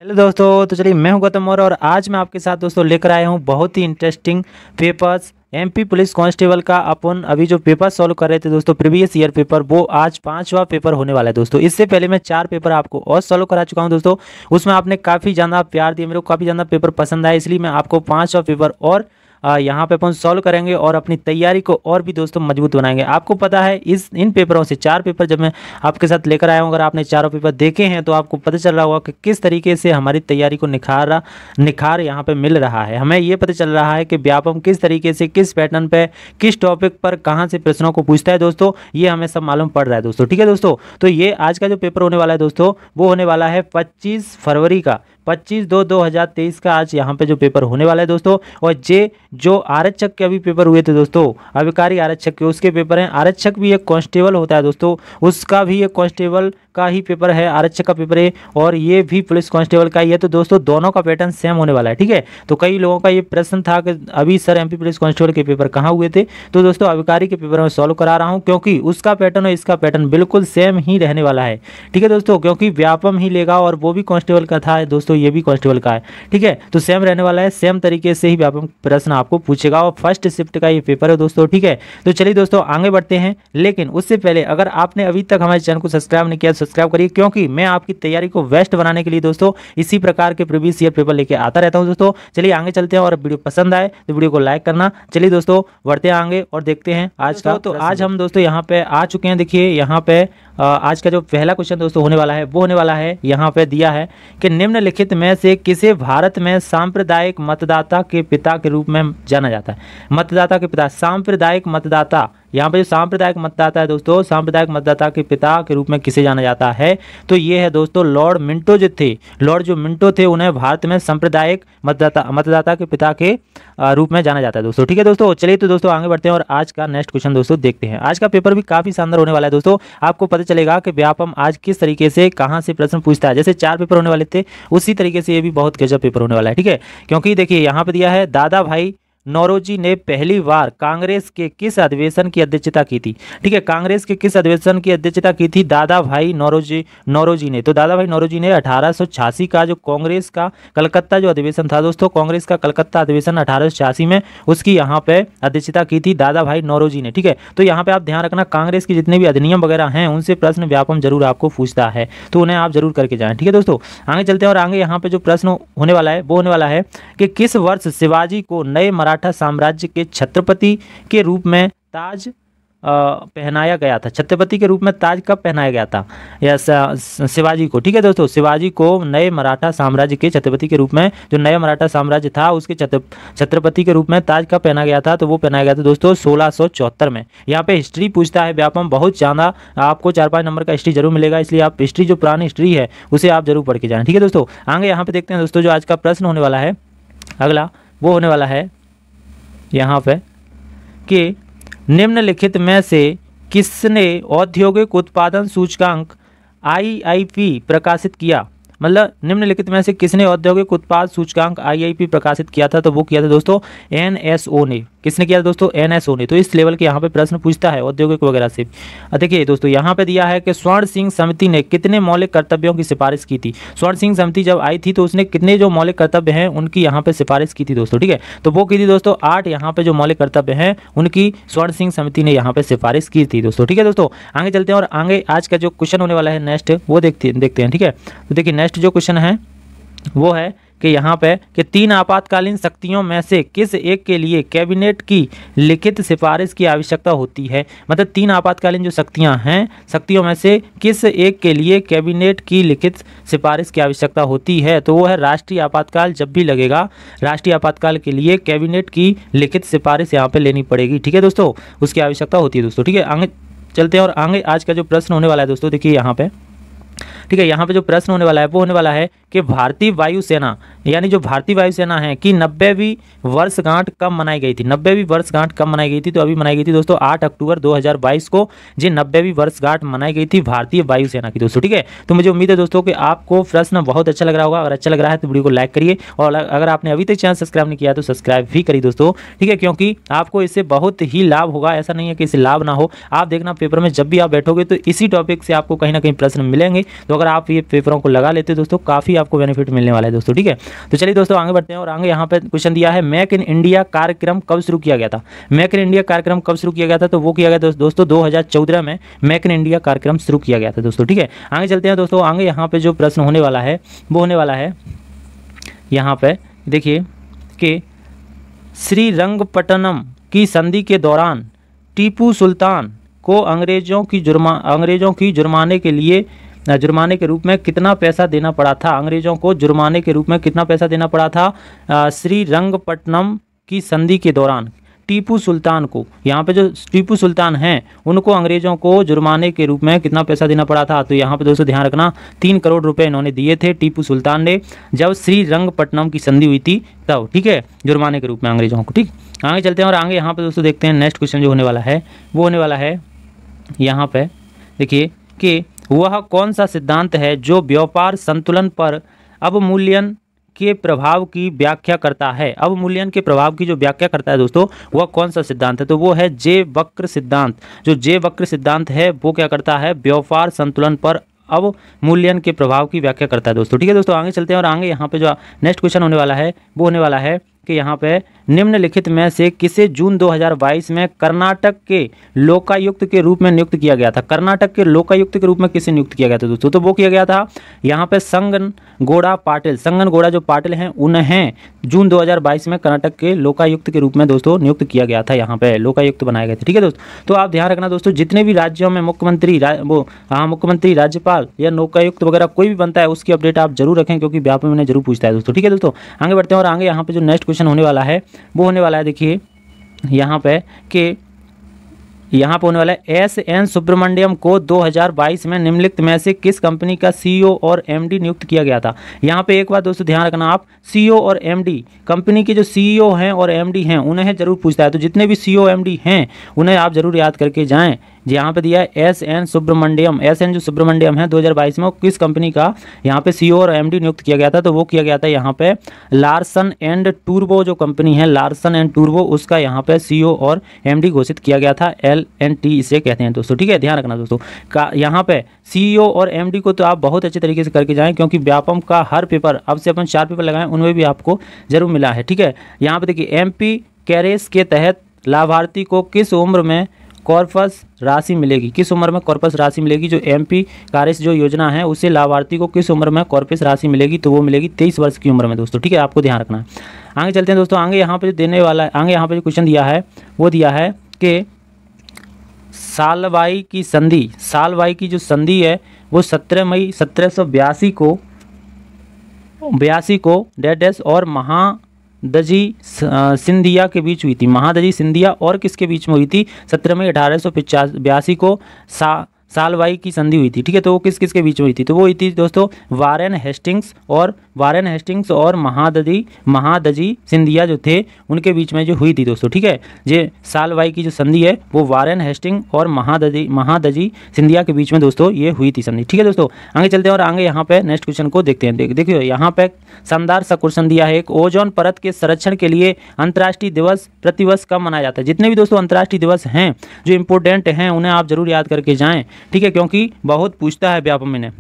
Hello दोस्तों, तो चलिए मैं हूं गौतम मौर्य और आज मैं आपके साथ दोस्तों लेकर आया हूं बहुत ही interesting papers MP police constable का। अपन अभी जो पेपर सॉल्व कर रहे थे दोस्तों प्रीवियस ईयर पेपर, वो आज 5वां पेपर होने वाला है दोस्तों। इससे पहले मैं 4 पेपर आपको और सॉल्व करा चुका हूं दोस्तों। उसमें आपने काफ़ी ज़्यादा प्यार दिया, मेरे को काफ़ी ज़्यादा पेपर पसंद आया, इसलिए मैं आपको 5वां पेपर और यहाँ पे अपन सॉल्व करेंगे और अपनी तैयारी को और भी दोस्तों मजबूत बनाएंगे। आपको पता है इन पेपरों से 4 पेपर जब मैं आपके साथ लेकर आया हूँ, अगर आपने चारों पेपर देखे हैं तो आपको पता चल रहा होगा कि किस तरीके से हमारी तैयारी को निखार यहाँ पे मिल रहा है। हमें ये पता चल रहा है कि व्यापम किस तरीके से, किस पैटर्न पे, किस टॉपिक पर कहाँ से प्रश्नों को पूछता है दोस्तों, ये हमें सब मालूम पड़ रहा है दोस्तों। ठीक है दोस्तों, तो ये आज का जो पेपर होने वाला है दोस्तों, वो होने वाला है 25 फरवरी का, 25/2/2023 का आज यहाँ पे जो पेपर होने वाला है दोस्तों। और जो आरक्षक के अभी पेपर हुए थे दोस्तों, अभिकारी आरक्षक के, उसके पेपर हैं। आरक्षक भी एक कांस्टेबल होता है दोस्तों, उसका भी एक कांस्टेबल का ही पेपर है, आरक्षक का पेपर है, और ये भी पुलिस कांस्टेबल का ही है। तो दोस्तों दोनों का पैटर्न सेम होने वाला है। ठीक है, तो कई लोगों का ये प्रश्न था कि अभी सर एमपी पुलिस कांस्टेबल के पेपर कहाँ हुए थे, तो दोस्तों अभिकारी के पेपर में सॉल्व करा रहा हूँ, क्योंकि उसका पैटर्न और इसका पैटर्न बिल्कुल सेम ही रहने वाला है। ठीक है दोस्तों, क्योंकि व्यापम ही लेगा और वो भी कांस्टेबल का था दोस्तों, ये भी कांस्टेबल का है। ठीक है, तो सेम रहने वाला है, सेम तरीके से ही व्यापम प्रश्न आपको पूछेगा और फर्स्ट शिफ्ट का ये पेपर है दोस्तों। ठीक है, तो चलिए दोस्तों आगे बढ़ते हैं, लेकिन उससे पहले अगर आपने अभी तक हमारे चैनल को सब्सक्राइब नहीं किया तो सब्सक्राइब करिए, क्योंकि मैं आपकी तैयारी को बेस्ट बनाने के लिए दोस्तों इसी प्रकार के प्रीवियस ईयर पेपर लेके आता रहता हूं दोस्तों। चलिए आगे चलते हैं, और वीडियो पसंद आए तो वीडियो को लाइक करना। चलिए दोस्तों बढ़ते हैं आगे और देखते हैं आज का। तो आज हम दोस्तों यहाँ पे आ चुके हैं। देखिए यहाँ पे आज का जो पहला क्वेश्चन दोस्तों होने वाला है, वो होने वाला है, यहाँ पे दिया है कि निम्नलिखित में से किसे भारत में सांप्रदायिक मतदाता के पिता के रूप में जाना जाता है। मतदाता के पिता, सांप्रदायिक मतदाता, यहाँ पे जो सांप्रदायिक मतदाता है दोस्तों, सांप्रदायिक मतदाता के पिता के रूप में किसे जाना जाता है, तो ये है दोस्तों लॉर्ड मिंटो जो थे। लॉर्ड जो मिंटो थे, उन्हें भारत में सांप्रदायिक मतदाता के पिता के रूप में जाना जाता है दोस्तों। ठीक है दोस्तों, चलिए तो दोस्तों आगे बढ़ते हैं और आज का नेक्स्ट क्वेश्चन दोस्तों देखते हैं। आज का पेपर भी काफी शानदार होने वाला है दोस्तों। आपको पता चलेगा कि व्यापम आज किस तरीके से कहां से प्रश्न पूछता है। जैसे 4 पेपर होने वाले थे, उसी तरीके से ये भी बहुत गजब पेपर होने वाला है। ठीक है, क्योंकि देखिए यहाँ पे दिया है, दादा भाई नौरोजी ने पहली बार कांग्रेस के किस अधिवेशन की अध्यक्षता की थी। ठीक है, कांग्रेस के किस अधिवेशन की अध्यक्षता की थी दादा भाई नौरोजी ने। तो दादा भाई नौरोजी ने 1886 का जो कांग्रेस का कलकत्ता जो अधिवेशन था दोस्तों, कांग्रेस का कलकत्ता अधिवेशन 1886 में, उसकी यहाँ पे अध्यक्षता की थी दादा भाई नौरोजी ने। ठीक है, तो यहाँ पे आप ध्यान रखना, कांग्रेस के जितने भी अधिनियम वगैरह हैं उनसे प्रश्न व्यापम जरूर आपको पूछता है, तो उन्हें आप जरूर करके जाएं। ठीक है दोस्तों, आगे चलते हैं और आगे यहाँ पे जो प्रश्न होने वाला है वो होने वाला है कि किस वर्ष शिवाजी को नए मराठा साम्राज्य के छत्रपति के रूप में ताज पहनाया गया था। छत्रपति के रूप में ताज कब पहनाया गया था या शिवाजी को। ठीक है दोस्तों, शिवाजी को नए मराठा साम्राज्य के छत्रपति के रूप में, जो नया मराठा साम्राज्य था उसके छत्रपति के रूप में ताज कब पहना गया था, तो वो पहनाया गया था दोस्तों 1674 में। यहाँ पे हिस्ट्री पूछता है व्यापम, बहुत ज़्यादा आपको 4-5 नंबर का हिस्ट्री जरूर मिलेगा, इसलिए आप हिस्ट्री, जो पुरानी हिस्ट्री है उसे आप जरूर पढ़ के जाएं। ठीक है दोस्तों, आगे यहाँ पे देखते हैं दोस्तों, जो आज का प्रश्न होने वाला है अगला, वो होने वाला है यहाँ पे कि निम्नलिखित में से किसने औद्योगिक उत्पादन सूचकांक आईआईपी प्रकाशित किया। मतलब निम्नलिखित में से किसने औद्योगिक उत्पाद सूचकांक आईआईपी प्रकाशित किया था, तो वो किया था दोस्तों एनएसओ ने। किसने किया था दोस्तों, एनएसओ ने। तो इस लेवल के यहाँ पे प्रश्न पूछता है औद्योगिक वगैरह से। देखिए दोस्तों यहाँ पे दिया है कि स्वर्ण सिंह समिति ने कितने मौलिक कर्तव्यों की सिफारिश की थी। स्वर्ण सिंह समिति जब आई थी तो उसने कितने जो मौलिक कर्तव्य हैं उनकी यहाँ पे सिफारिश की थी दोस्तों। ठीक है, तो वो की थी दोस्तों 8 यहाँ पे जो मौलिक कर्तव्य हैं उनकी स्वर्ण सिंह समिति ने यहाँ पे सिफारिश की थी दोस्तों। ठीक है दोस्तों, आगे चलते हैं और आगे आज का जो क्वेश्चन होने वाला है नेक्स्ट, वो देखते हैं। ठीक है, तो देखिए नेक्स्ट जो क्वेश्चन है वो है कि यहाँ पे कि 3 आपातकालीन शक्तियों में से किस एक के लिए कैबिनेट की लिखित सिफारिश की आवश्यकता होती है। मतलब 3 आपातकालीन जो शक्तियाँ हैं, शक्तियों में से किस एक के लिए कैबिनेट की लिखित सिफारिश की आवश्यकता होती है, तो वो है राष्ट्रीय आपातकाल। जब भी लगेगा राष्ट्रीय आपातकाल के लिए कैबिनेट की लिखित सिफारिश यहाँ पे लेनी पड़ेगी। ठीक है दोस्तों, उसकी आवश्यकता होती है दोस्तों। ठीक है, आगे चलते हैं और आगे आज का जो प्रश्न होने वाला है दोस्तों, देखिए यहाँ पे। ठीक है, यहाँ पे जो प्रश्न होने वाला है वो होने वाला है कि भारतीय वायुसेना, यानी जो भारतीय वायुसेना है कि 90वीं वर्षगांठ कब मनाई गई थी। 90वीं वर्षगांठ कब मनाई गई थी, तो अभी मनाई गई थी दोस्तों 8 अक्टूबर 2022 को जी 90वीं वर्षगांठ मनाई गई थी भारतीय वायुसेना की दोस्तों। ठीक है, तो मुझे उम्मीद है दोस्तों कि आपको प्रश्न बहुत अच्छा लग रहा होगा। अगर अच्छा लग रहा है तो वीडियो को लाइक करिए, और अगर आपने अभी तक चैनल सब्सक्राइब नहीं किया तो सब्सक्राइब भी करिए दोस्तों। ठीक है, क्योंकि आपको इससे बहुत ही लाभ होगा, ऐसा नहीं है कि इससे लाभ ना हो। आप देखना पेपर में जब भी आप बैठोगे तो इसी टॉपिक से आपको कहीं ना कहीं प्रश्न मिलेंगे। तो अगर आप ये पेपरों को लगा लेते दोस्तों, काफ़ी ही आपको बेनिफिट मिलने वाला है दोस्तों, ठीक है। तो चलिए दोस्तों आगे बढ़ते हैं और आगे यहाँ पे क्वेश्चन दिया है, मेक इन इंडिया कार्यक्रम कब शुरू किया गया था। मेक इन इंडिया कार्यक्रम कब शुरू किया गया था, तो वो किया गया दोस्तों 2014 में मेक इन इंडिया कार्यक्रम शुरू किया गया था दोस्तों, ठीक है। आगे चलते हैं दोस्तों, आगे यहाँ पे जो प्रश्न होने वाला है वो होने वाला है यहाँ पे देखिए कि श्रीरंगपट्टनम की संधि के दौरान टीपू सुल्तान को अंग्रेजों की जुर्माने के रूप में कितना पैसा देना पड़ा था। अंग्रेजों को जुर्माने के रूप में कितना पैसा देना पड़ा था श्रीरंगपट्टनम की संधि के दौरान टीपू सुल्तान को। यहाँ पे जो टीपू सुल्तान हैं उनको अंग्रेजों को जुर्माने के रूप में कितना पैसा देना पड़ा था, तो यहाँ पे दोस्तों ध्यान रखना 3 करोड़ रुपए इन्होंने दिए थे टीपू सुल्तान ने जब श्रीरंगपट्टनम की संधि हुई थी तब, ठीक है, जुर्माने के रूप में अंग्रेजों को, ठीक। आगे चलते हैं और आगे यहाँ पे दोस्तों देखते हैं नेक्स्ट क्वेश्चन जो होने वाला है वो होने वाला है यहाँ पे देखिए कि वह कौन सा सिद्धांत है जो व्यापार संतुलन पर अवमूल्यन के प्रभाव की व्याख्या करता है। अवमूल्यन के प्रभाव की जो व्याख्या करता है दोस्तों वह कौन सा सिद्धांत है, तो वो है जे वक्र सिद्धांत। जो जे वक्र सिद्धांत है वो क्या करता है, व्यापार संतुलन पर अवमूल्यन के प्रभाव की व्याख्या करता है दोस्तों, ठीक है। दोस्तों आगे चलते हैं और आगे यहाँ पे जो नेक्स्ट क्वेश्चन होने वाला है वो होने वाला है कि यहाँ पे निम्नलिखित में से किसे जून 2022 में कर्नाटक के लोकायुक्त के रूप में नियुक्त किया गया था। कर्नाटक के लोकायुक्त के रूप में किसे नियुक्त किया गया था दोस्तों, तो वो किया गया था यहाँ पे संगनगोड़ा पाटिल। संगनगोड़ा जो पाटिल हैं उन्हें जून 2022 में कर्नाटक के लोकायुक्त के रूप में दोस्तों नियुक्त किया गया था, यहाँ पे लोकायुक्त बनाए गए थे, ठीक है दोस्तों। तो आप ध्यान रखना दोस्तों, जितने भी राज्यों में मुख्यमंत्री मुख्यमंत्री राज्यपाल या लोकायुक्त वगैरह कोई भी बनता है उसकी अपडेट आप जरूर रखें, क्योंकि व्यापक में जरूर पूछता है दोस्तों, ठीक है दोस्तों। आगे बढ़ते हैं और आगे यहाँ पे जो नेक्स्ट क्वेश्चन होने वाला है वो होने वाला है देखिए यहाँ पे कि यहाँ पे होने वाला है एस.एन. सुब्रमण्यम को 2022 में निम्नलिखित में से किस कंपनी का सीईओ और एमडी नियुक्त किया गया था। यहाँ पे एक बात दोस्तों ध्यान रखना, आप सीईओ और एमडी कंपनी के जो सीईओ हैं और एमडी हैं उन्हें जरूर पूछता है, तो जितने भी सीईओ एमडी हैं उन्हें आप जरूर याद करके जाएं। यहाँ पे दिया है एस.एन. सुब्रमण्यम। एस.एन. जो सुब्रमण्यम है 2022 में किस कंपनी का यहाँ पे सीईओ और एमडी नियुक्त किया गया था, तो वो किया गया था यहाँ पे लार्सन एंड टूर्बो जो कंपनी है, लार्सन एंड टूर्बो, उसका यहाँ पे सीईओ और एमडी घोषित किया गया था। LNT इसे कहते हैं दोस्तों, ठीक है। ध्यान रखना दोस्तों का यहाँ पे सीईओ और एमडी को तो आप बहुत अच्छे तरीके से करके जाएं, क्योंकि व्यापम का हर पेपर अब से अपन 4 पेपर लगाएं उनमें भी आपको जरूर मिला है, ठीक है। यहाँ पे देखिए MP कैरेस के तहत लाभार्थी को किस उम्र में कॉर्पस राशि मिलेगी, किस उम्र में कॉर्पस राशि मिलेगी। जो MP कैरेस जो योजना है उससे लाभार्थी को किस उम्र में कॉर्पस राशि मिलेगी, तो वो मिलेगी 23 वर्ष की उम्र में दोस्तों, ठीक है, आपको ध्यान रखना है। आगे चलते हैं दोस्तों, आगे यहाँ पे जो देने वाला है, आगे यहाँ पे जो क्वेश्चन दिया है वो दिया है कि सालवाई की संधि, सालवाई की जो संधि है वो 17 मई 1782 को डैश और महादजी सिंधिया के बीच हुई थी। महादजी सिंधिया और किसके बीच में हुई थी, 17 मई 1882 को सालवाई की संधि हुई थी, ठीक है। तो वो किस किस के बीच में हुई थी, तो वो हुई थी दोस्तों वारेन हेस्टिंग्स और महादजी सिंधिया जो थे उनके बीच में जो हुई थी दोस्तों, ठीक है। ये सालवाई की जो संधि है वो वारेन हेस्टिंग और महादजी सिंधिया के बीच में दोस्तों ये हुई थी संधि, ठीक है दोस्तों। आगे चलते हैं और आगे यहाँ पे नेक्स्ट क्वेश्चन को देखते हैं। देखिए यहाँ पे शानदार सा क्वेश्चन दिया है, एक ओजोन परत के संरक्षण के लिए अंतर्राष्ट्रीय दिवस प्रतिवर्ष कब मनाया जाता है। जितने भी दोस्तों अंतर्राष्ट्रीय दिवस हैं जो इंपॉर्टेंट हैं उन्हें आप जरूर याद करके जाएं, ठीक है, क्योंकि बहुत पूछता है व्यापम में।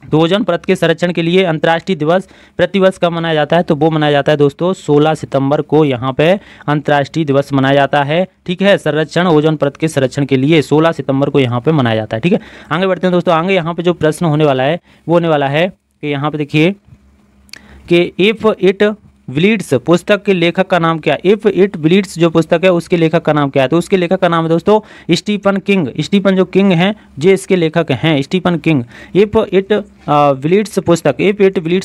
तो ओजोन परत के संरक्षण के लिए अंतर्राष्ट्रीय दिवस प्रतिवर्ष कब मनाया जाता है, तो वो मनाया जाता है दोस्तों 16 सितंबर को यहाँ पे अंतर्राष्ट्रीय दिवस मनाया जाता है, ठीक है। संरक्षण ओजोन परत के संरक्षण के लिए 16 सितंबर को यहाँ पे मनाया जाता है, ठीक है। आगे बढ़ते हैं दोस्तों, आगे यहाँ पे जो प्रश्न होने वाला है वो होने वाला है कि यहाँ पे देखिए कि इफ इट ब्लीड्स पुस्तक के लेखक का नाम क्या है। इफ इट ब्लीड्स जो पुस्तक है उसके लेखक का नाम क्या है, तो उसके लेखक का नाम है दोस्तों स्टीफन किंग। स्टीफन जो किंग हैं जो इसके लेखक हैं Stephen King. If it bleeds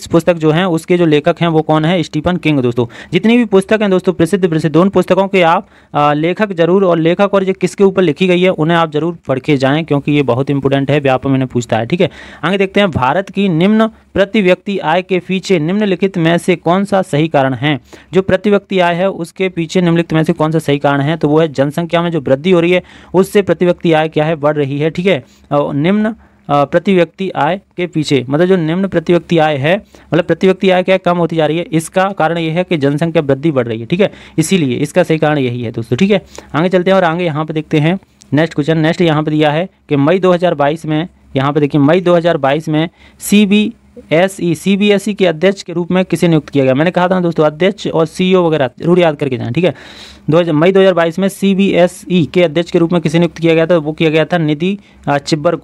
पुस्तक जो है उसके जो लेखक हैं वो कौन है, स्टीफन किंग दोस्तों। जितनी भी पुस्तक हैं दोस्तों प्रसिद्ध उन पुस्तकों के आप लेखक जरूर और लेखक और ये किसके ऊपर लिखी गई है उन्हें आप जरूर पढ़ के जाएँ, क्योंकि ये बहुत इंपॉर्टेंट है, व्यापक में पूछता है, ठीक है। आगे देखते हैं, भारत की निम्न प्रति व्यक्ति आय के पीछे निम्नलिखित में से कौन सा सही कारण है। जो प्रति व्यक्ति आय है उसके पीछे निम्नलिखित में से कौन सा सही कारण है, तो वो है जनसंख्या में जो वृद्धि हो रही है उससे प्रति व्यक्ति आय क्या है, बढ़ रही है, ठीक है। निम्न प्रति व्यक्ति आय के पीछे मतलब जो निम्न प्रति व्यक्ति आय है मतलब प्रति व्यक्ति आय क्या कम होती जा रही है, इसका कारण ये है कि जनसंख्या वृद्धि बढ़ रही है, ठीक है। इसीलिए इसका सही कारण यही है दोस्तों, ठीक है। आगे चलते हैं और आगे यहाँ पे देखते हैं नेक्स्ट क्वेश्चन। नेक्स्ट यहाँ पे दिया है कि मई 2022 में, यहाँ पे देखिए मई 2022 में CBSE के अध्यक्ष के रूप में किसे नियुक्त किया गया? मैंने कहा था ना दोस्तों, अध्यक्ष और CEO वगैरह जरूर याद करके जाएं, ठीक है। मई 2022 में CBSE के अध्यक्ष के रूप में किसे नियुक्त किया गया था? वो किया गया था निधि चिब्बर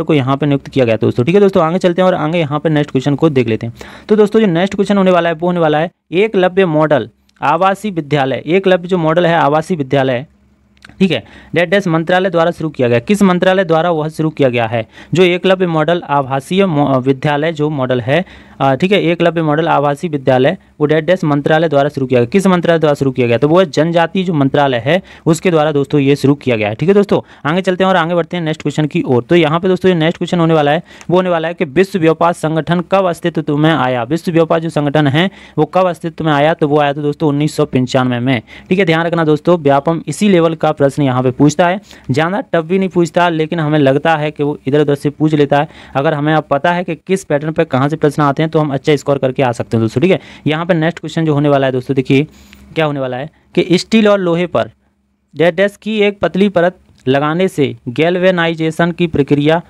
को यहाँ पे नियुक्त किया गया था दोस्तों, ठीक है दोस्तों। आगे चलते हैं और आगे यहाँ पे नेक्स्ट क्वेश्चन को देख लेते हैं। तो दोस्तों जो नेक्स्ट क्वेश्चन होने वाला है वो होने वाला है एकलव्य मॉडल आवासीय विद्यालय। एकलव्य जो मॉडल है आवासीय विद्यालय, ठीक है, डैश डैश मंत्रालय द्वारा शुरू किया गया। किस मंत्रालय द्वारा वह शुरू किया गया है? जो एकलव्य मॉडल आवासीय विद्यालय जो मॉडल है, ठीक है, एकलव्य मॉडल आवासीय विद्यालय वो डैश डैश मंत्रालय द्वारा शुरू किया गया। किस मंत्रालय द्वारा शुरू किया गया? तो वो जनजातीय जो मंत्रालय है उसके द्वारा दोस्तों ये शुरू किया गया है, ठीक है दोस्तों। आगे चलते हैं और आगे बढ़ते हैं नेक्स्ट क्वेश्चन की ओर। तो यहाँ पे दोस्तों ये नेक्स्ट क्वेश्चन होने वाला है वो होने वाला है कि विश्व व्यापार संगठन कब अस्तित्व में आया? विश्व व्यापार जो संगठन है वो कब अस्तित्व में आया? तो वो आया था दोस्तों 1995 में, ठीक है। ध्यान रखना दोस्तों, व्यापम इसी लेवल का प्रश्न यहाँ पे पूछता है, ज़्यादा टफ भी नहीं पूछता, लेकिन हमें लगता है कि वो इधर उधर से पूछ लेता है। अगर हमें अब पता है कि किस पैटर्न पे कहाँ से प्रश्न आते हैं तो हम अच्छा स्कोर करके आ सकते हैं दोस्तों, ठीक है। यहाँ पे नेक्स्ट क्वेश्चन जो होने वाला है दोस्तों, देखिए क्या होने वाला है कि स्टील और लोहे पर डैश डैश की एक पतली परत लगाने से गैल्वेनाइजेशन की प्रक्रिया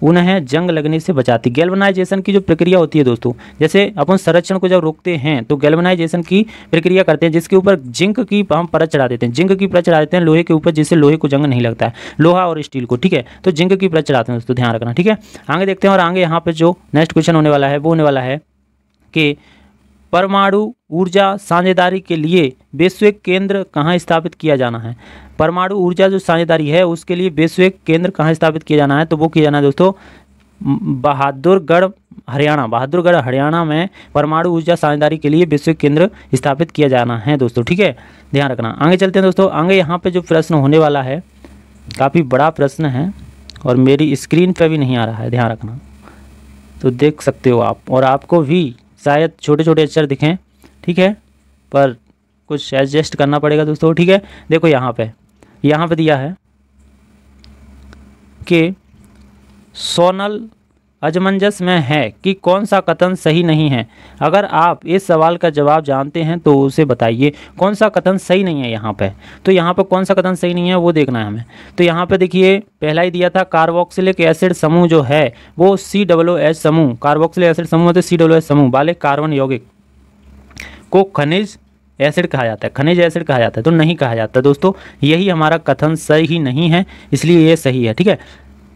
उन्हें जंग लगने से बचाती। गैल्वेनाइजेशन की जो प्रक्रिया होती है दोस्तों, जैसे अपन संरक्षण को जब रोकते हैं तो गैल्वेनाइजेशन की प्रक्रिया करते हैं, जिसके ऊपर जिंक की हम परत चढ़ा देते हैं। जिंक की परत चढ़ा देते हैं लोहे के ऊपर, जिससे लोहे को जंग नहीं लगता है, लोहा और स्टील को, ठीक है। तो जिंक की परत चढ़ाते हैं दोस्तों, ध्यान रखना, ठीक है। आगे देखते हैं और आगे यहाँ पर जो नेक्स्ट क्वेश्चन होने वाला है वो होने वाला है कि परमाणु ऊर्जा साझेदारी के लिए वैश्विक केंद्र कहाँ स्थापित किया जाना है? परमाणु ऊर्जा जो साझेदारी है उसके लिए वैश्विक केंद्र कहाँ स्थापित किया जाना है? तो वो किया जाना है दोस्तों बहादुरगढ़ हरियाणा में परमाणु ऊर्जा साझेदारी के लिए वैश्विक केंद्र स्थापित किया जाना है दोस्तों, ठीक है। ध्यान रखना। आगे चलते हैं दोस्तों। आगे यहाँ पे जो प्रश्न होने वाला है काफ़ी बड़ा प्रश्न है और मेरी स्क्रीन पे भी नहीं आ रहा है, ध्यान रखना, तो देख सकते हो आप, और आपको भी शायद छोटे छोटे अक्षर दिखें, ठीक है, पर कुछ एडजस्ट करना पड़ेगा दोस्तों, ठीक है। देखो यहाँ पे दिया है कि सोनल अजमंजस में है कि कौन सा कथन सही नहीं है। अगर आप इस सवाल का जवाब जानते हैं तो उसे बताइए, कौन सा कथन सही नहीं है यहाँ पे। तो यहाँ पे कौन सा कथन सही नहीं है वो देखना है हमें। तो यहाँ पे देखिए पहला ही दिया था कार्बोक्सिलिक एसिड समूह जो है वो COOH समूह, कार्बोक्सिलिक एसिड समूह होते COOH समूह वाले कार्बन यौगिक को खनिज एसिड कहा जाता है, खनिज एसिड कहा जाता है, तो नहीं कहा जाता दोस्तों। यही हमारा कथन सही नहीं है, इसलिए ये सही है, ठीक है।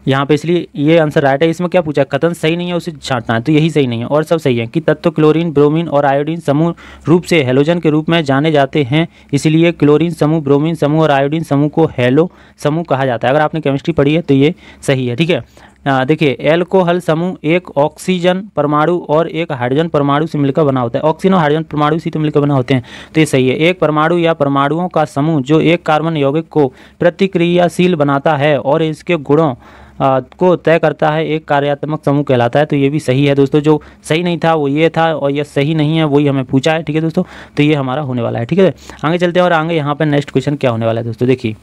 यहाँ पे इसलिए ये आंसर राइट है। इसमें क्या पूछा? कथन सही नहीं है उसे छांटना है, तो यही सही नहीं है। और सब सही है कि तत्व क्लोरीन, ब्रोमीन और आयोडीन समूह रूप से हेलोजन के रूप में जाने जाते हैं, इसलिए क्लोरीन समूह, ब्रोमीन समूह और आयोडीन समूह को हेलो समूह कहा जाता है। अगर आपने केमिस्ट्री पढ़ी है तो ये सही है, ठीक है। देखिए एल्कोहल समूह एक ऑक्सीजन परमाणु और एक हाइड्रोजन परमाणु से मिलकर बना होता है। ऑक्सीजन और हाइड्रोजन परमाणु से तो मिलकर बना होते हैं, तो ये सही है। एक परमाणु या परमाणुओं का समूह जो एक कार्बन यौगिक को प्रतिक्रियाशील बनाता है और इसके गुणों को तय करता है एक कार्यात्मक समूह कहलाता है, तो ये भी सही है दोस्तों। जो सही नहीं था वो ये था और ये सही नहीं है वही हमें पूछा है, ठीक है दोस्तों। तो ये हमारा होने वाला है, ठीक है। आगे चलते हैं और आगे यहाँ पर नेक्स्ट क्वेश्चन क्या होने वाला है दोस्तों, देखिए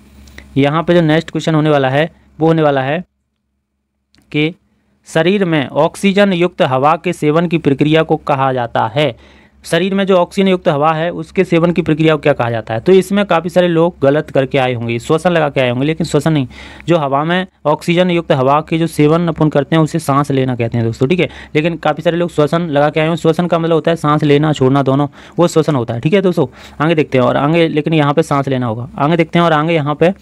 यहाँ पर जो नेक्स्ट क्वेश्चन होने वाला है वो होने वाला है कि शरीर में ऑक्सीजन युक्त हवा के सेवन की प्रक्रिया को कहा जाता है। शरीर में जो ऑक्सीजन युक्त हवा है उसके सेवन की प्रक्रिया को क्या कहा जाता है? तो इसमें काफ़ी सारे लोग गलत करके आए होंगे, श्वसन लगा के आए होंगे, लेकिन श्वसन नहीं। जो हवा में ऑक्सीजन युक्त हवा के जो सेवन अपन करते हैं उसे सांस लेना कहते हैं दोस्तों, ठीक है। लेकिन काफ़ी सारे लोग श्वसन लगा के आए होंगे। श्वसन का मतलब होता है सांस लेना छोड़ना दोनों, वो श्वसन होता है, ठीक है दोस्तों। आगे देखते हैं और आगे, लेकिन यहाँ पर सांस लेना होगा। आगे देखते हैं और आगे यहाँ पर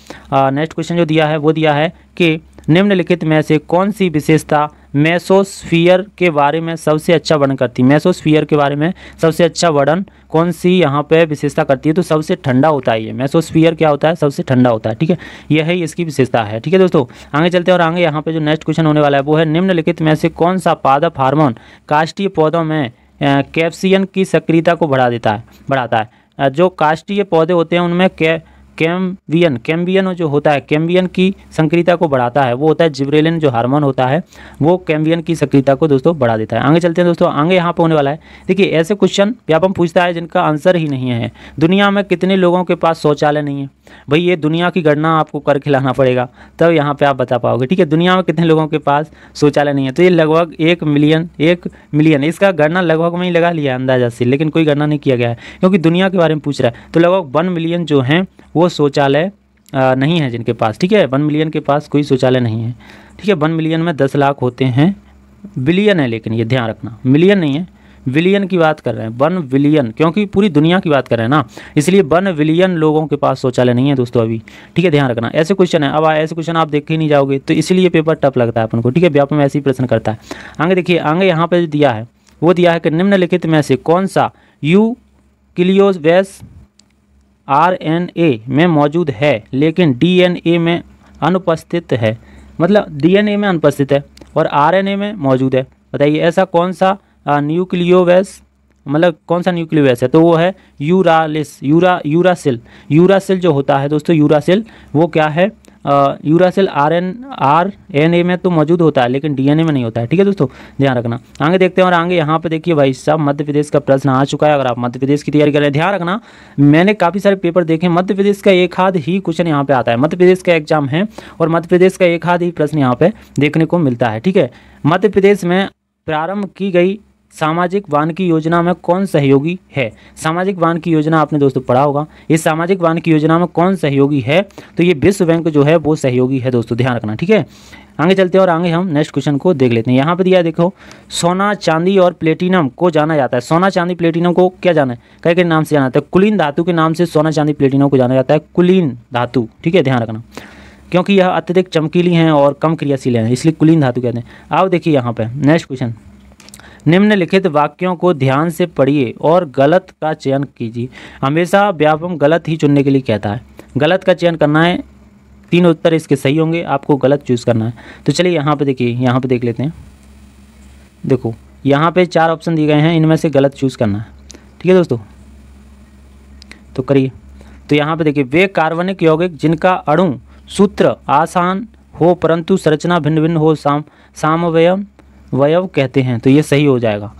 नेक्स्ट क्वेश्चन जो दिया है वो दिया है कि निम्नलिखित में से कौन सी विशेषता मेसोस्फीयर के बारे में सबसे अच्छा वर्णन करती है? मेसोस्फीयर के बारे में सबसे अच्छा वर्णन कौन सी यहाँ पे विशेषता करती है? तो सबसे ठंडा होता है ये। मेसोस्फीयर क्या होता है? सबसे ठंडा होता है, ठीक है। यह है इसकी विशेषता है, ठीक है दोस्तों। आगे चलते हैं और आगे यहाँ पे जो नेक्स्ट क्वेश्चन होने वाला है वो है निम्नलिखित में से कौन सा पादप हार्मोन काष्ठीय पौधों में कैप्सियन की सक्रियता को बढ़ाता है। जो काष्ठीय पौधे होते हैं उनमें कैम्बियन जो होता है, कैम्बियन की सक्रियता को बढ़ाता है, वो होता है जिब्रेलिन जो हार्मोन होता है वो कैम्बियन की सक्रियता को दोस्तों बढ़ा देता है। आगे चलते हैं दोस्तों। आगे यहाँ पे होने वाला है, देखिए ऐसे क्वेश्चन व्यापम पूछता है जिनका आंसर ही नहीं है। दुनिया में कितने लोगों के पास शौचालय नहीं है? भाई ये दुनिया की गणना आपको कर खिलाना पड़ेगा तब यहाँ पे आप बता पाओगे, ठीक है। दुनिया में कितने लोगों के पास शौचालय नहीं है? तो ये लगभग 1 मिलियन। इसका गणना लगभग में ही लगा लिया अंदाजा से, लेकिन कोई गणना नहीं किया गया है क्योंकि दुनिया के बारे में पूछ रहा है। तो लगभग 1 मिलियन जो हैं वो शौचालय नहीं है जिनके पास, ठीक है। 1 मिलियन के पास कोई शौचालय नहीं है, ठीक है। 1 मिलियन में 10 लाख होते हैं बिलियन है, लेकिन ये ध्यान रखना मिलियन नहीं है, विलियन की बात कर रहे हैं, 1 बिलियन, क्योंकि पूरी दुनिया की बात कर रहे हैं ना, इसलिए 1 बिलियन लोगों के पास शौचालय नहीं है दोस्तों अभी। ठीक है, ध्यान रखना। ऐसे क्वेश्चन है, अब ऐसे क्वेश्चन आप देख ही नहीं जाओगे, तो इसलिए पेपर टफ लगता है अपन को। ठीक है, व्यापक में ऐसे ही प्रश्न करता है। आगे देखिए, आगे यहाँ पे जो दिया है वो दिया है कि निम्नलिखित में से कौन सा यूक्लियोवेस RNA में मौजूद है लेकिन DNA में अनुपस्थित है। मतलब DNA में अनुपस्थित है और RNA में मौजूद है। बताइए ऐसा कौन सा न्यूक्लियोवेस, मतलब कौन सा न्यूक्लियोवेस है? तो वो है यूरासिल जो होता है दोस्तों, यूरासिल वो क्या है? यूरासिल RNA में तो मौजूद होता है लेकिन DNA में नहीं होता है। ठीक है दोस्तों, ध्यान रखना। आगे देखते हैं, और आगे यहाँ पे देखिए भाई साहब, मध्य प्रदेश का प्रश्न आ चुका है। अगर आप मध्य प्रदेश की तैयारी कर रहे हैं, ध्यान रखना, मैंने काफ़ी सारे पेपर देखे, मध्य प्रदेश का एक आध ही क्वेश्चन यहाँ पे आता है। मध्य प्रदेश का एग्जाम है और मध्य प्रदेश का एक आध ही प्रश्न यहाँ पे देखने को मिलता है। ठीक है, मध्य प्रदेश में प्रारंभ की गई सामाजिक वानिकी योजना में कौन सहयोगी है? सामाजिक वानिकी योजना आपने दोस्तों पढ़ा होगा। इस सामाजिक वानिकी योजना में कौन सहयोगी है? तो ये विश्व बैंक जो है वो सहयोगी है दोस्तों, ध्यान रखना। ठीक है, आगे चलते हैं और आगे हम नेक्स्ट क्वेश्चन को देख लेते हैं। यहाँ पे दिया है देखो, सोना चांदी और प्लेटिनम को जाना जाता है। सोना चांदी प्लेटिनम को क्या जाना है? कई के नाम से जाना जाता है। कुलीन धातु के नाम से सोना चांदी प्लेटिनम को जाना जाता है, कुलीन धातु। ठीक है, ध्यान रखना, क्योंकि यह अत्यधिक चमकीली हैं और कम क्रियाशील हैं, इसलिए कुलीन धातु कहते हैं। आओ देखिए यहाँ पे नेक्स्ट क्वेश्चन, निम्नलिखित वाक्यों को ध्यान से पढ़िए और गलत का चयन कीजिए। हमेशा व्यापम गलत ही चुनने के लिए कहता है, गलत का चयन करना है। 3 उत्तर इसके सही होंगे, आपको गलत चूज़ करना है। तो चलिए यहाँ पे देखिए, यहाँ पे देख लेते हैं। देखो यहाँ पे 4 ऑप्शन दिए गए हैं, इनमें से गलत चूज़ करना है। ठीक है दोस्तों, तो करिए। तो यहाँ पे देखिए, वे कार्बनिक यौगिक जिनका अणु सूत्र आसान हो परंतु संरचना भिन्न भिन्न हो सामवयव कहते हैं। तो ये सही हो जाएगा।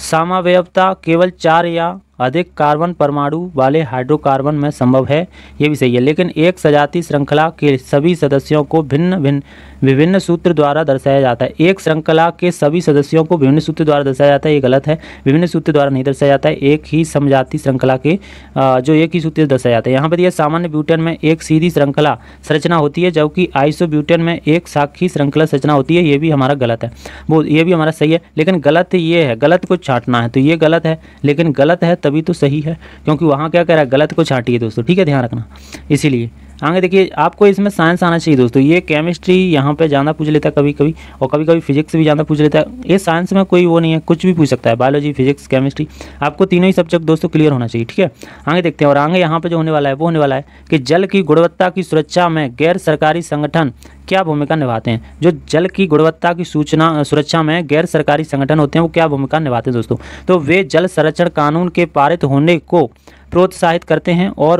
सामवयवता केवल 4 या अधिक कार्बन परमाणु वाले हाइड्रोकार्बन में संभव है, ये भी सही है। लेकिन एक सजातीय श्रृंखला के सभी सदस्यों को विभिन्न सूत्र द्वारा दर्शाया जाता है। एक श्रृंखला के सभी सदस्यों को विभिन्न सूत्र द्वारा दर्शाया जाता है, ये गलत है। विभिन्न सूत्र द्वारा नहीं दर्शाया जाता है, एक ही समजातीय श्रृंखला के जो एक ही सूत्र दर्शाया जाता है। यहाँ पर दिया, सामान्य ब्यूटेन में एक सीधी श्रृंखला संरचना होती है जबकि आइसोब्यूटेन में एक साखी श्रृंखला संरचना होती है, ये भी हमारा गलत है। वो ये भी हमारा सही है, लेकिन गलत ये है, गलत को छांटना है। तो ये गलत है, लेकिन गलत है तभी तो सही है, क्योंकि वहाँ क्या कह रहा है, गलत को छांटिए दोस्तों। ठीक है, ध्यान रखना। इसीलिए आगे देखिए, आपको इसमें साइंस आना चाहिए दोस्तों। ये केमिस्ट्री यहाँ पे ज़्यादा पूछ लेता है कभी कभी, और कभी कभी फिजिक्स भी ज़्यादा पूछ लेता है। ये साइंस में कोई वो नहीं है, कुछ भी पूछ सकता है, बायोलॉजी, फिजिक्स, केमिस्ट्री, आपको तीनों ही सब्जेक्ट दोस्तों क्लियर होना चाहिए। ठीक है, आगे देखते हैं, और आगे यहाँ पे जो होने वाला है वो होने वाला है कि जल की गुणवत्ता की सुरक्षा में गैर सरकारी संगठन क्या भूमिका निभाते हैं। जो जल की गुणवत्ता की सुरक्षा में गैर सरकारी संगठन होते हैं वो क्या भूमिका निभाते हैं दोस्तों? तो वे जल संरक्षण कानून के पारित होने को प्रोत्साहित करते हैं और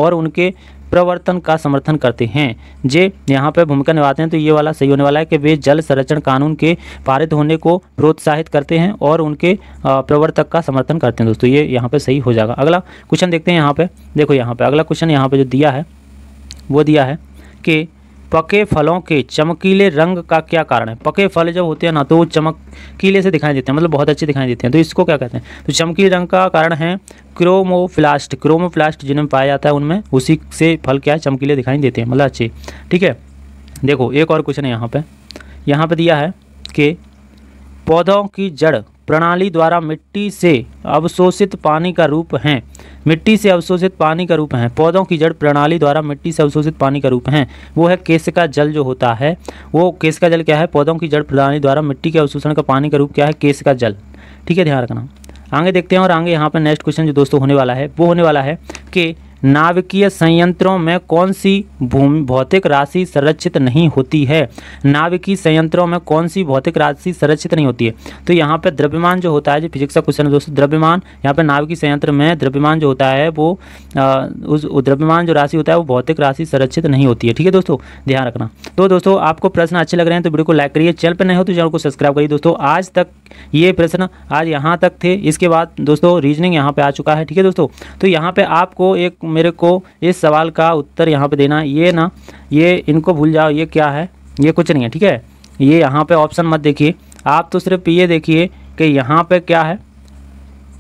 उनके प्रवर्तन का समर्थन करते हैं। जे यहाँ पे भूमिका निभाते हैं, तो ये वाला सही होने वाला है कि वे जल संरक्षण कानून के पारित होने को प्रोत्साहित करते हैं और उनके प्रवर्तक का समर्थन करते हैं दोस्तों। ये यहाँ पे सही हो जाएगा। अगला क्वेश्चन देखते हैं। यहाँ पे देखो, यहाँ पे अगला क्वेश्चन यहाँ पे जो दिया है वो दिया है कि पके फलों के चमकीले रंग का क्या कारण है? पके फल जब होते हैं ना तो वो चमकीले से दिखाई देते हैं, मतलब बहुत अच्छे दिखाई देते हैं। तो इसको क्या कहते हैं? तो चमकीले रंग का कारण है क्रोमोप्लास्ट। क्रोमोप्लास्ट जिनमें पाया जाता है उनमें, उसी से फल क्या है, चमकीले दिखाई देते हैं, मतलब अच्छे। ठीक है, देखो एक और क्वेश्चन है यहाँ पे दिया है कि पौधों की जड़ प्रणाली द्वारा मिट्टी से अवशोषित पानी का रूप हैं। मिट्टी से अवशोषित पानी का रूप है। पौधों की जड़ प्रणाली द्वारा मिट्टी से अवशोषित पानी का रूप है, वो है केशिका जल जो होता है। वो केशिका जल क्या है? पौधों की जड़ प्रणाली द्वारा मिट्टी के अवशोषण का पानी का रूप क्या है? केशिका जल। ठीक है, ध्यान रखना। आगे देखते हैं, और आगे यहाँ पर नेक्स्ट क्वेश्चन जो दोस्तों होने वाला है वो होने वाला है कि नाभिकीय संयंत्रों में कौन सी भौतिक राशि संरक्षित नहीं होती है? नाभिकीय संयंत्रों में कौन सी भौतिक राशि संरक्षित नहीं होती है? तो यहाँ पे द्रव्यमान जो होता है, जो फिजिक्स का क्वेश्चन है दोस्तों, द्रव्यमान, यहाँ पे नाभिकीय संयंत्र में द्रव्यमान जो होता है वो उस द्रव्यमान जो राशि होता है वो भौतिक राशि संरक्षित नहीं होती है। ठीक है दोस्तों, ध्यान रखना। तो दोस्तों आपको प्रश्न अच्छे लग रहे हैं तो वीडियो को लाइक करिए, चैनल पर नए हो तो चैनल को सब्सक्राइब करिए। दोस्तों आज तक ये प्रश्न आज यहाँ तक थे, इसके बाद दोस्तों रीजनिंग यहाँ पे आ चुका है। ठीक है दोस्तों, तो यहाँ पे आपको मेरे को इस सवाल का उत्तर यहाँ पे देना। ये ना, ये इनको भूल जाओ, ये क्या है, ये कुछ नहीं है। ठीक है, ये यहाँ पे ऑप्शन मत देखिए, आप तो सिर्फ ये देखिए कि यहाँ पे क्या है,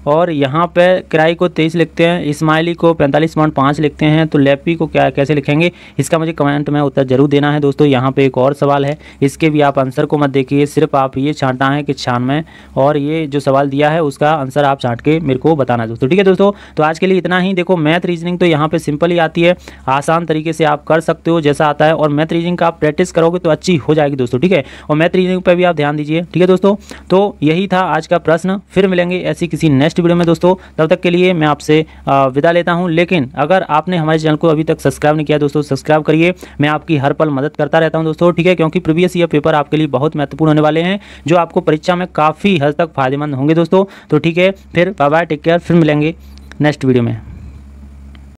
और यहाँ पे किराए को 23 लिखते हैं, इस्माइली को 45.5 लिखते हैं। तो लैपी को क्या कैसे लिखेंगे, इसका मुझे कमेंट में उत्तर जरूर देना है दोस्तों। यहाँ पे एक और सवाल है, इसके भी आप आंसर को मत देखिए, सिर्फ आप ये छांटना है कि 96, और ये जो सवाल दिया है उसका आंसर आप छांट के मेरे को बताना है दोस्तों। ठीक है दोस्तों, तो आज के लिए इतना ही। देखो मैथ रीजनिंग तो यहाँ पे सिंपल ही आती है, आसान तरीके से आप कर सकते हो जैसा आता है, और मैथ रीजनिंग का आप प्रैक्टिस करोगे तो अच्छी हो जाएगी दोस्तों। ठीक है, और मैथ रीजनिंग पर भी आप ध्यान दीजिए। ठीक है दोस्तों, तो यही था आज का प्रश्न। फिर मिलेंगे ऐसी किसी नेक्स्ट वीडियो में दोस्तों, तब तक के लिए मैं आपसे विदा लेता हूं। लेकिन अगर आपने हमारे चैनल को अभी तक सब्सक्राइब नहीं किया दोस्तों, सब्सक्राइब करिए। मैं आपकी हर पल मदद करता रहता हूं दोस्तों। ठीक है, क्योंकि प्रीवियस ईयर पेपर आपके लिए बहुत महत्वपूर्ण होने वाले हैं, जो आपको परीक्षा में काफ़ी हद तक फायदेमंद होंगे दोस्तों। तो ठीक है, फिर बाय बाय, टेक केयर, फिर मिलेंगे नेक्स्ट वीडियो में।